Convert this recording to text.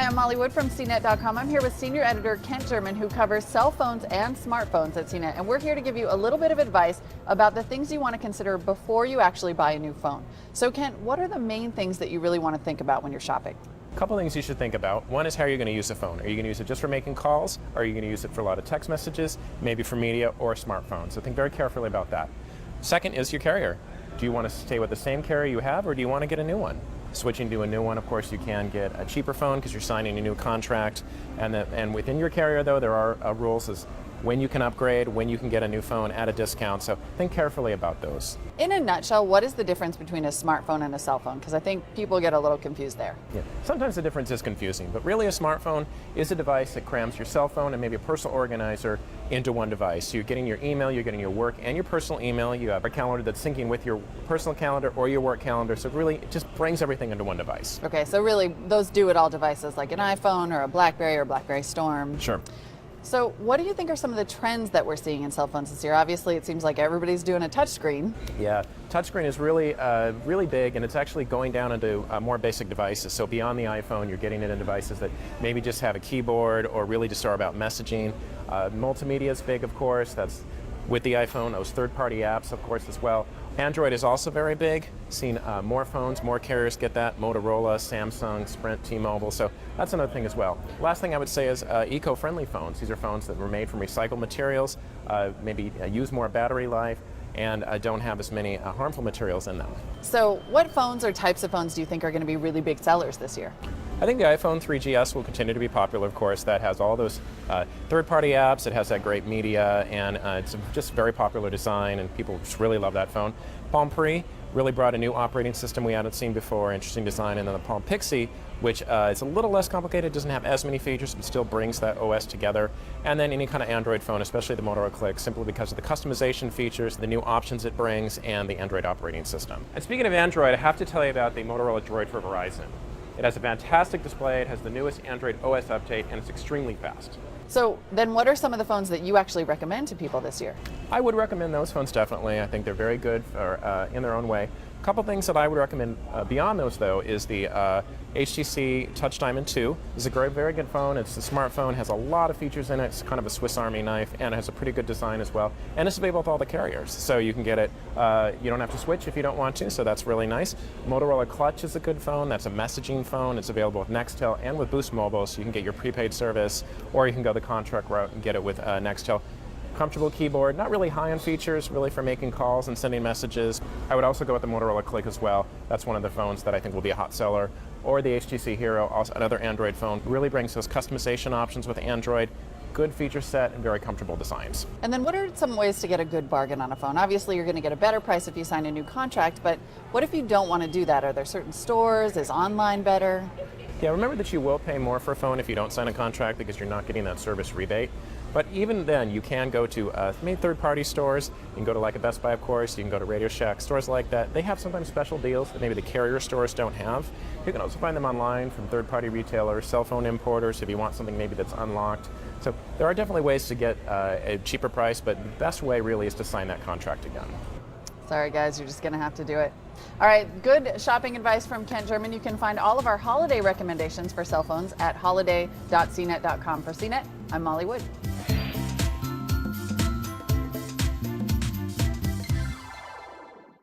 I'm Molly Wood from CNET.com. I'm here with senior editor Kent German, who covers cell phones and smartphones at CNET. And we're here to give you a little bit of advice about the things you want to consider before you actually buy a new phone. So Kent, what are the main things that you really want to think about when you're shopping? A couple things you should think about. One is how you're going to use the phone. Are you going to use it just for making calls? Or are you going to use it for a lot of text messages, maybe for media or smartphones? So think very carefully about that. Second is your carrier. Do you want to stay with the same carrier you have, or do you want to get a new one? Switching to a new one, of course, you can get a cheaper phone because you're signing a new contract. And within your carrier, though, there are rules as when you can upgrade, when you can get a new phone at a discount. So think carefully about those. In a nutshell, what is the difference between a smartphone and a cell phone? Because I think people get a little confused there. Yeah. Sometimes the difference is confusing, but really a smartphone is a device that crams your cell phone and maybe a personal organizer into one device. So you're getting your email, you're getting your work and your personal email. You have a calendar that's syncing with your personal calendar or your work calendar. So really, it just brings everything into one device. Okay, so really those do-it-all devices like an iPhone or a BlackBerry or BlackBerry Storm. Sure. So what do you think are some of the trends that we're seeing in cell phones this year? Obviously, it seems like everybody's doing a touchscreen. Yeah, touchscreen is really big, and it's actually going down into more basic devices. So beyond the iPhone, you're getting it in devices that maybe just have a keyboard or really just are about messaging. Multimedia is big, of course. That's with the iPhone, those third-party apps, of course, as well. Android is also very big. Seen more phones, more carriers get that. Motorola, Samsung, Sprint, T-Mobile. So that's another thing as well. Last thing I would say is eco-friendly phones. These are phones that were made from recycled materials, maybe use more battery life, and don't have as many harmful materials in them. So what phones or types of phones do you think are going to be really big sellers this year? I think the iPhone 3GS will continue to be popular, of course. That has all those third-party apps. It has that great media, and it's just a very popular design, and people just really love that phone. Palm Pre really brought a new operating system we hadn't seen before, interesting design, and then the Palm Pixie, which is a little less complicated, doesn't have as many features, but still brings that OS together. And then any kind of Android phone, especially the Motorola Click, simply because of the customization features, the new options it brings, and the Android operating system. And speaking of Android, I have to tell you about the Motorola Droid for Verizon. It has a fantastic display, it has the newest Android OS update, and it's extremely fast. So then what are some of the phones that you actually recommend to people this year? I would recommend those phones definitely. I think they're very good in their own way. A couple things that I would recommend beyond those, though, is the HTC Touch Diamond 2. It's a very good phone. It's a smartphone, has a lot of features in it. It's kind of a Swiss Army knife, and it has a pretty good design as well. And it's available with all the carriers, so you can get it. You don't have to switch if you don't want to, so that's really nice. Motorola Clutch is a good phone. That's a messaging phone. It's available with Nextel and with Boost Mobile, so you can get your prepaid service, or you can go the contract route and get it with Nextel. Comfortable keyboard, not really high on features, really for making calls and sending messages. I would also go with the Motorola Click as well. That's one of the phones that I think will be a hot seller. Or the HTC Hero, also another Android phone. Really brings those customization options with Android. Good feature set and very comfortable designs. And then what are some ways to get a good bargain on a phone? Obviously you're going to get a better price if you sign a new contract, but what if you don't want to do that? Are there certain stores? Is online better? Yeah, remember that you will pay more for a phone if you don't sign a contract because you're not getting that service rebate. But even then, you can go to maybe third-party stores. You can go to like a Best Buy, of course. You can go to Radio Shack, stores like that. They have sometimes special deals that maybe the carrier stores don't have. You can also find them online from third-party retailers, cell phone importers, if you want something maybe that's unlocked. So there are definitely ways to get a cheaper price, but the best way really is to sign that contract again. Sorry guys, you're just going to have to do it. All right, good shopping advice from Kent German. You can find all of our holiday recommendations for cell phones at holiday.cnet.com. For CNET, I'm Molly Wood.